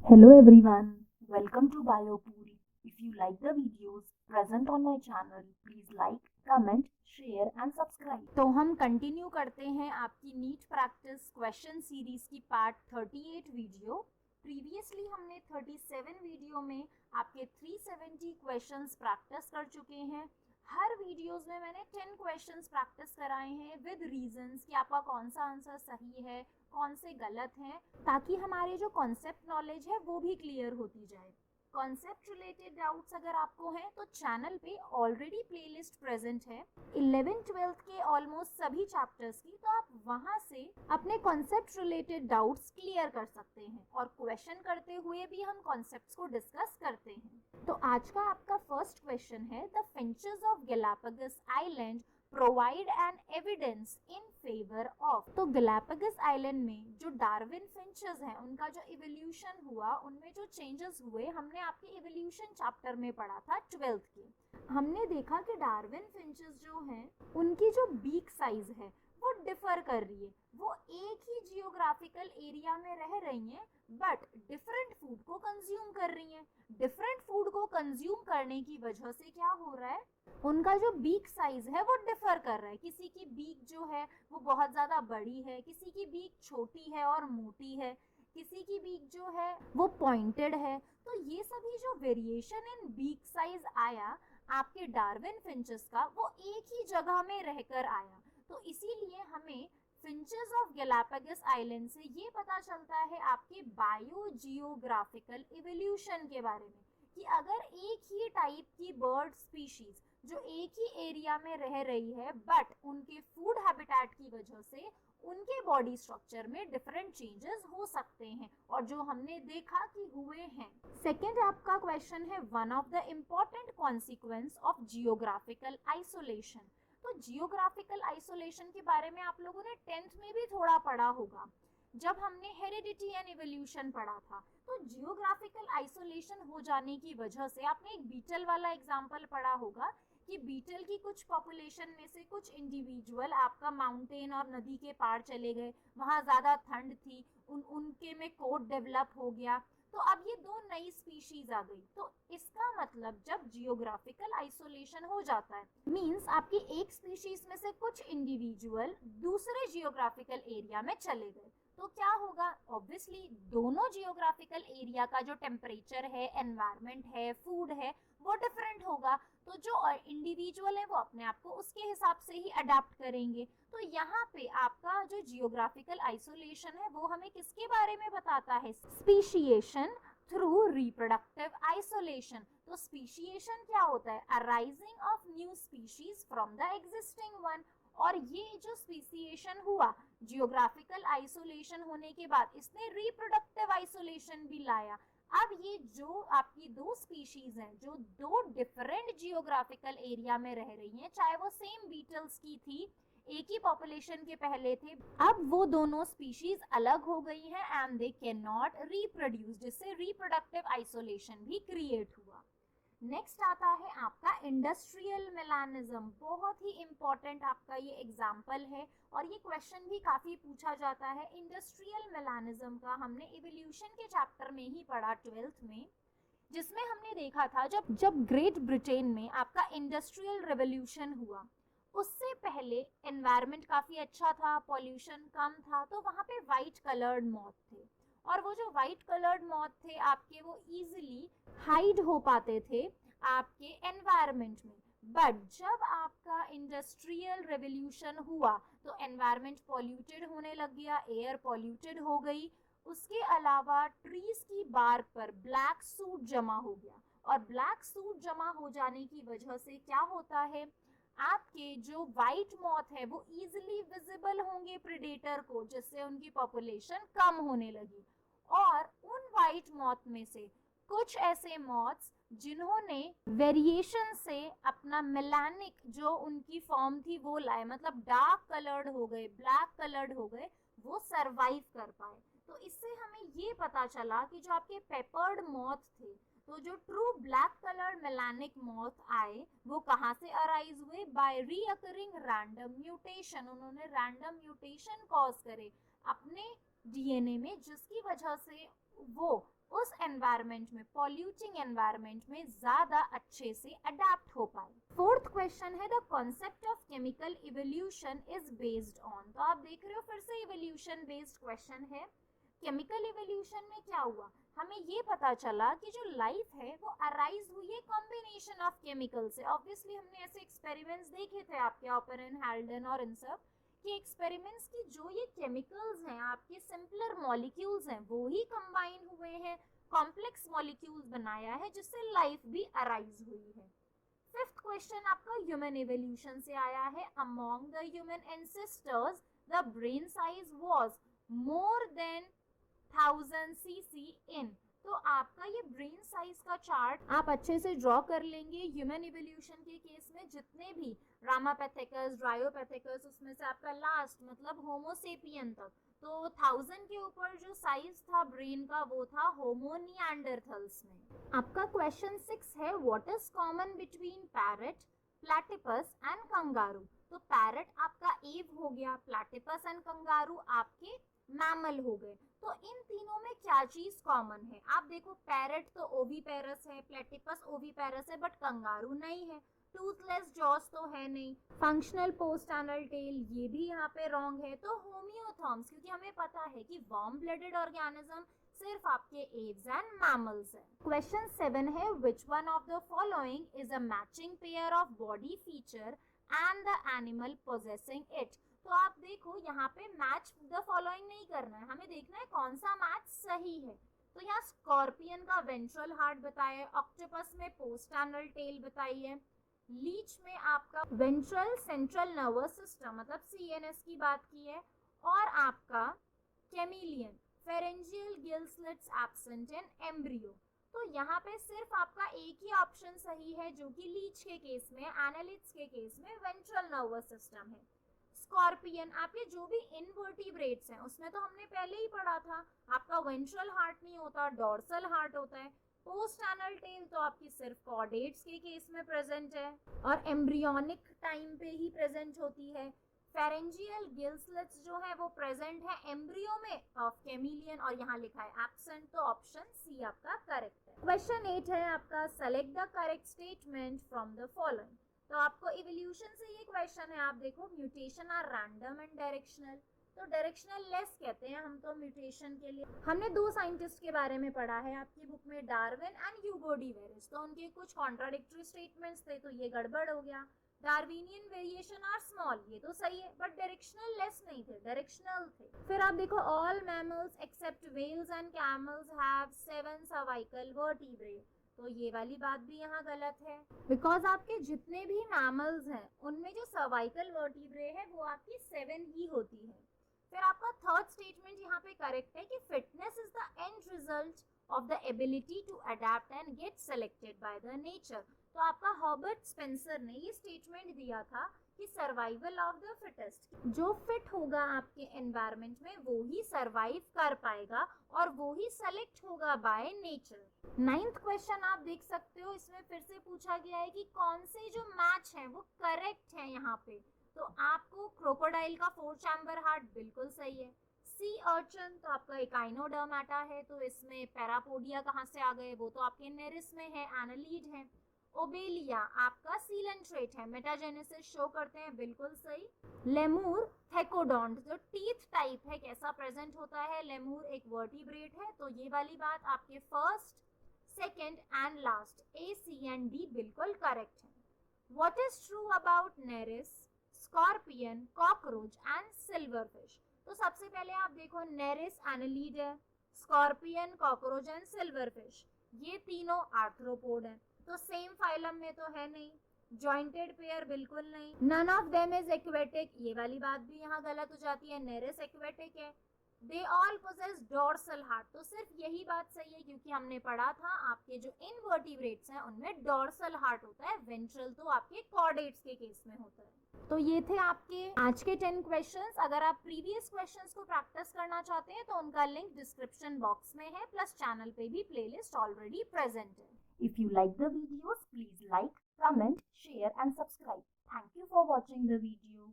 Hello everyone, welcome to BioPuri. If you like the videos present on my channel, please like, comment, share and subscribe. तो हम continue करते हैं आपकी NEET practice question series की part 38 video. Previously हमने 37 video में आपके 370 questions practice कर चुके हैं। हर वीडियोस में मैंने 10 क्वेश्चंस प्रैक्टिस कराए हैं विद रीजंस कि आपका कौन सा आंसर सही है, कौन से गलत हैं, ताकि हमारे जो कॉन्सेप्ट नॉलेज है वो भी क्लियर होती जाए। कॉन्सेप्ट रिलेटेड डाउट्स अगर आपको हैं तो चैनल पे ऑलरेडी प्लेलिस्ट प्रेजेंट है 11th-12th के ऑलमोस्ट सभी चैप्टर्स की, तो आप वहां से अपने कॉन्सेप्ट रिलेटेड डाउट्स क्लियर कर सकते हैं और क्वेश्चन करते हुए भी हम कॉन्सेप्ट्स को डिस्कस करते हैं। तो आज का आपका फर्स्ट क्वेश्चन है, the finches of Galapagos island provide an evidence in favour of. तो गैलापागोस आइलैंड में जो डार्विन फिंचेस हैं उनका जो इवोल्यूशन हुआ, उनमें जो चेंजेस हुए, हमने आपके इवोल्यूशन चैप्टर में पढ़ा था 12th के। हमने देखा कि डार्विन फिंचेस जो हैं उनकी जो बीक साइज है वो डिफर कर रही है। वो एक ही जियोग्राफिकल एरिया में रह रही हैं बट डिफरेंट फूड को कंज्यूम कर रही हैं। डिफरेंट फूड को कंज्यूम करने की वजह से क्या हो रहा है, उनका जो बीक साइज है वो डिफर कर रहा है। किसी की बीक जो है वो बहुत ज़्यादा बड़ी है, किसी की बीक छोटी है और मोटी है, किसी की बीक जो है वो पॉइंटेड है। तो ये सभी जो वेरिएशन इन बीक साइज आया आपके डार्विन फिंचेस का, वो एक ही जगह में रहकर आया। तो इसीलिए हमें फिंचेस ऑफ गैलापागोस आइलैंड से ये पता चलता है आपके बायो जियोग्राफिकल इवोल्यूशन के बारे में कि अगर एक ही टाइप की बर्ड स्पीशीज जो एक ही एरिया में रह रही है बट उनके फूड हैबिटेट की वजह से उनके बॉडी स्ट्रक्चर में डिफरेंट चेंजेस हो सकते हैं, और जो हमने देखा कि हुए हैं। सेकेंड आपका क्वेश्चन है, one of the important consequence of geographical isolation. तो जियोग्राफिकल आइसोलेशन के बारे में आप लोगों ने 10th में भी थोड़ा पढ़ा होगा जब हमने हेरिडिटी एंड इवोल्यूशन पढ़ा था। तो जियोग्राफिकल आइसोलेशन हो जाने की वजह से आपने एक बीटल वाला एग्जांपल पढ़ा होगा कि बीटल की कुछ पॉपुलेशन में से कुछ इंडिविजुअल आपका माउंटेन और नदी के पार चले गए, वहाँ ज़्यादा ठंड थी, उनके में कोट डेवलप हो गया, तो अब ये दो नई स्पीशीज आ गई। तो इसका मतलब जब जियोग्राफिकल आइसोलेशन हो जाता है मींस आपकी एक स्पीशीज में से कुछ इंडिविजुअल दूसरे जियोग्राफिकल एरिया में चले गए, तो क्या होगा, ऑब्वियसली दोनों जियोग्राफिकल एरिया का जो टेम्परेचर है, एनवायरनमेंट है, फूड है, वो डिफरेंट होगा। तो जो इंडिविजुअल है वो अपने आप को उसके हिसाब से ही अडेप्ट करेंगे। तो यहाँ पे आपका जो जियोग्राफिकल आइसोलेशन है वो हमें किसके बारे में बताता है, स्पीशिएशन थ्रू रिप्रोडक्टिव आइसोलेशन। तो स्पीशिएशन क्या होता है, arising of new species from the existing one. और ये जो स्पीशिएशन हुआ जियोग्राफिकल आइसोलेशन होने के बाद, इसने रिप्रोडक्टिव आइसोलेशन भी लाया। अब ये जो आपकी दो स्पीशीज हैं जो दो डिफरेंट जियोग्राफिकल एरिया में रह रही हैं, चाहे वो सेम बीटल्स की थी, एक ही पॉपुलेशन के पहले थे, अब वो दोनों स्पीशीज अलग हो गई हैं and they can not reproduce, जिससे रिप्रोडक्टिव आइसोलेशन भी क्रिएट हुआ। नेक्स्ट आता है आपका इंडस्ट्रियल मेलानिज्म। बहुत ही इंपॉर्टेंट आपका ये एग्जाम्पल है और ये क्वेश्चन भी काफ़ी पूछा जाता है। इंडस्ट्रियल मेलानिज्म का हमने इवोल्यूशन के चैप्टर में ही पढ़ा 12th में, जिसमें हमने देखा था जब जब ग्रेट ब्रिटेन में आपका इंडस्ट्रियल रेवोल्यूशन हुआ, उससे पहले एनवायरनमेंट काफ़ी अच्छा था, पॉल्यूशन कम था, तो वहाँ पे वाइट कलर्ड मॉथ थे, और वो जो वाइट कलर्ड मॉथ थे आपके वो इजीली हाइड हो पाते थे आपके एनवायरनमेंट में। बट जब आपका इंडस्ट्रियल रेवोल्यूशन हुआ तो एनवायरनमेंट पॉल्यूटेड होने लग गया, एयर पॉल्यूटेड हो गई, उसके अलावा ट्रीज की बार्क पर ब्लैक सूट जमा हो गया, और ब्लैक सूट जमा हो जाने की वजह से क्या होता है, आपके जो वाइट मॉथ है वो इजीली विजिबल होंगे प्रेडेटर को, जिससे उनकी पॉपुलेशन कम होने लगी। और उन वाइट मॉथ में से कुछ ऐसे मॉथ्स जिन्होंने वेरिएशन से अपना मेलानिक जो उनकी फॉर्म थी वो लाए, मतलब डार्क कलर्ड हो गए, ब्लैक कलर्ड हो गए, वो सरवाइव कर पाए। तो इससे हमें ये पता चला कि जो आपके पेपर्ड मॉथ थे, तो जो true black coloured melanic moth आए वो कहाँ से अराइज हुए, बाय रीअकरिंग रैंडम म्यूटेशन। उन्होंने रैंडम म्यूटेशन कॉज करे अपने डीएनए में, जिसकी वजह से वो उस एनवायरनमेंट में, पॉल्यूटिंग एनवायरनमेंट में ज्यादा अच्छे से अडेप्ट हो पाए। फोर्थ क्वेश्चन है the concept of chemical evolution is based on. तो आप देख रहे हो फिर से इवोल्यूशन बेस्ड क्वेश्चन है। केमिकल इवोल्यूशन में क्या हुआ, हमें ये पता चला कि जो लाइफ है वो अराइज हुई है कॉम्बिनेशन ऑफ केमिकल से। ऑब्वियसली हमने ऐसे एक्सपेरिमेंट्स देखे थे आपके ऑपरेन, हैल्डन और इन सब कि एक्सपेरिमेंट्स की जो ये केमिकल्स हैं, आपके सिंपलर मॉलिक्यूल्स हैं, वो ही कंबाइन हुए हैं, कॉम्प्लेक्स मॉलिक्यूल्स बनाया है जिससे लाइफ भी अराइज हुई है। फिफ्थ क्वेश्चन आपका ह्यूमन इवोल्यूशन से आया है। Among the human ancestors the brain size was more than 1000 cc इन। तो आपका ये ब्रेन साइज का चार्ट आप अच्छे से ड्रॉ कर लेंगे। ह्यूमन इवोल्यूशन के केस में जितने भी रामापेथेकस, ड्रायोपेथेकस, उसमें से आपका लास्ट मतलब होमोसेपियन तक, तो 1000 के ऊपर जो साइज था ब्रेन का वो था होमो निएंडरथल्स में। आपका क्वेश्चन 6 है what is common between parrot, platypus and kangaroo. तो पैरट आपका एव हो गया, प्लैटिपस एंड कंगारू आपके मैमल हो गए। तो इन तीनों में क्या चीज कॉमन है, आप देखो पैरट तो ओविपेरस है, प्लेटिपस ओविपेरस है, बट कंगारू नहीं है। टूथलेस जॉस तो है नहीं। फंक्शनल पोस्ट एनल टेल ये भी यहाँ पे रॉन्ग है। तो होमियोथॉर्म्स, क्योंकि हमें पता है कि वार्म ब्लडेड ऑर्गेनिज्म सिर्फ आपके एव्स एंड मैमल्स है। क्वेश्चन 7 है which one of the following is a matching pair of body feature and the animal possessing it. तो आप देखो यहाँ पे मैच द फॉलोइंग नहीं करना है, हमें देखना है कौन सा मैच सही है। तो यहाँ स्कॉर्पियन का वेंट्रल हार्ट बताया है, ऑक्टोपस में पोस्ट एनल टेल बताई है, लीच में आपका वेंट्रल सेंट्रल नर्वस सिस्टम मतलब सीएनएस की बात की है, और आपका chameleon pharyngeal gill slits absent in embryo. तो यहाँ पे सिर्फ आपका एक ही ऑप्शन सही है जो कि लीच के केस में, एनालिथ्स के केस में वेंट्रल नर्वस सिस्टम है। स्कॉर्पियन आपके जो भी इनवर्टिब्रेट्स हैं उसमें तो हमने पहले ही पढ़ा था, आपका वेंट्रल हार्ट नहीं होता, डॉर्सल हार्ट होता है। पोस्ट एनल टेल तो आपकी सिर्फ कॉर्डेट्स के केस में प्रेजेंट है और एम्ब्रियोनिक टाइम पे ही प्रेजेंट होती है। फेरेंजियल गिल स्लिट्स जो है वो प्रेजेंट है एम्ब्रियो में ऑफ कैमिलियन और यहाँ लिखा है एब्सेंट, तो ऑप्शन सी आपका करेक्ट है। क्वेश्चन 8 है आपका select the correct statement from the following. तो आपको इवोल्यूशन से ये क्वेश्चन है, आप देखो mutation are random and directional. तो डायरेक्शनल लेस कहते हैं हम तो म्यूटेशन के लिए। हमने दो साइंटिस्ट के बारे में पढ़ा है आपकी बुक में, Darwin and Hugo de Vries. तो उनके कुछ कॉन्ट्राडिक्टरी स्टेटमेंट्स थे तो ये गड़बड़ हो गया। डार्विनियन वेरिएशन आर स्मॉल, ये तो सही है, बट डायरेक्शनल लेस नहीं थे, डायरेक्शनल थे। फिर आप देखो all mammals except whales and camels have 7 cervical vertebrae. तो ये वाली बात भी यहाँ गलत है, बिकॉज आपके जितने भी मैमल्स हैं उनमें जो सर्वाइकल वर्टिब्रे है वो आपकी 7 ही होती है। फिर आपका थर्ड स्टेटमेंट यहाँ पे करेक्ट है कि fitness is the end result of the ability to adapt and get selected by the nature. तो आपका हर्बर्ट स्पेंसर ने ये स्टेटमेंट दिया था कि सर्वाइवल ऑफ द फिटेस्ट, जो फिट होगा आपके एनवायरनमेंट में वो ही सर्वाइव कर पाएगा और वो ही सेलेक्ट होगा बाय नेचर। 9th क्वेश्चन आप देख सकते हो, इसमें फिर से पूछा गया है कि कौन से जो मैच है वो करेक्ट है यहाँ पे। तो आपको क्रोकोडाइल का 4 चैम्बर हार्ट बिल्कुल सही है। सी अर्चन तो आपका एकाइनोडर्मेटा है, तो इसमें पैरापोडिया कहाँ से आ गए, वो तो आपके नेरिस में है, एनालीड है। ओबेलिया आपका सीलेंट्रेट है, मेटाजेनेसिस शो करते हैं, बिल्कुल सही। लेमूर थेकोडोंट जो टीथ टाइप है कैसा प्रेजेंट होता है, लेमूर एक वर्टिब्रेट है। तो ये वाली बात आपके first, second and last A, C and D बिल्कुल करेक्ट है। What is true about Nereis, scorpion, cockroach and silverfish. तो सबसे पहले आप देखो नेरिस एनालीड है, स्कॉर्पियन, कॉकरोच एंड सिल्वरफिश ये तीनों आर्थ्रोपोड है, तो सेम फाइलम में तो है नहीं। जॉइंटेड पेयर बिल्कुल नहीं। None of them is aquatic, ये वाली बात भी यहाँ गलत हो जाती है, नेरिस एक्वेटिक है। They all possess dorsal heart, तो सिर्फ यही बात सही है क्योंकि हमने पढ़ा था आपके जो इनवर्टिब्रेट्स हैं उनमें डोर्सल हार्ट होता है, वेंट्रल तो आपके कॉर्डेट्स के केस में होता है। तो ये थे आपके आज के 10 क्वेश्चंस। अगर आप प्रीवियस क्वेश्चंस को प्रैक्टिस करना चाहते हैं तो उनका लिंक डिस्क्रिप्शन बॉक्स में है, प्लस चैनल पे भी प्लेलिस्ट ऑलरेडी प्रेजेंट है। If you like the videos, please like, comment, share and subscribe. Thank you for watching the video.